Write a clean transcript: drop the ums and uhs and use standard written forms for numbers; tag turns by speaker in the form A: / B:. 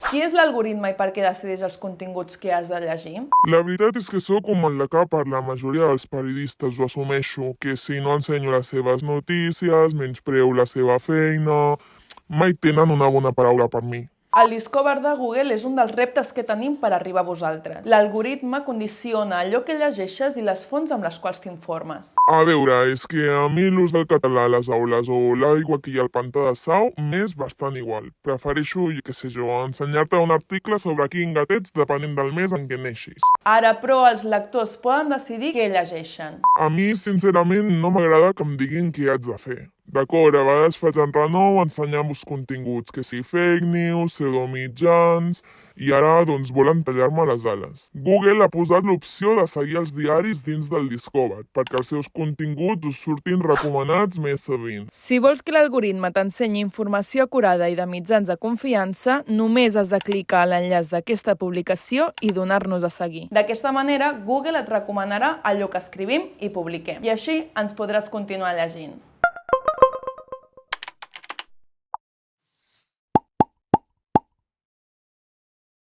A: Qui és l'algoritme i per què decideix els continguts que has de llegir?
B: La veritat és que sóc com el de que per la majoria dels periodistes ho assumeixo, que si no ensenyo les seves notícies, menyspreo la seva feina, mai tenen una bona paraula per mi.
A: El Discover de Google és un dels reptes que tenim per arribar a vosaltres. L'algoritme condiciona allò que llegeixes i les fonts amb les quals t'informes.
B: A veure, és que a mi l'ús del català a les aules o l'aigua que hi ha al pantà de Sau m'és bastant igual. Prefereixo, jo què sé jo, ensenyar-te un article sobre quin gat ets depenent del mes en què neixis.
A: Ara, però, els lectors poden decidir què llegeixen.
B: A mi, sincerament, no m'agrada que em diguin què haig de fer. D'acord, a vegades faig en renou ensenyant-vos continguts, que si fake news, pseudomitjans, i ara doncs volen tallar-me les ales. Google ha posat l'opció de seguir els diaris dins del Discover, perquè els seus continguts us surtin recomanats més sovint.
A: Si vols que l'algoritme t'ensenyi informació acurada i de mitjans de confiança, només has de clicar a l'enllaç d'aquesta publicació i donar-nos a seguir. D'aquesta manera, Google et recomanarà allò que escrivim i publiquem, i així ens podràs continuar llegint.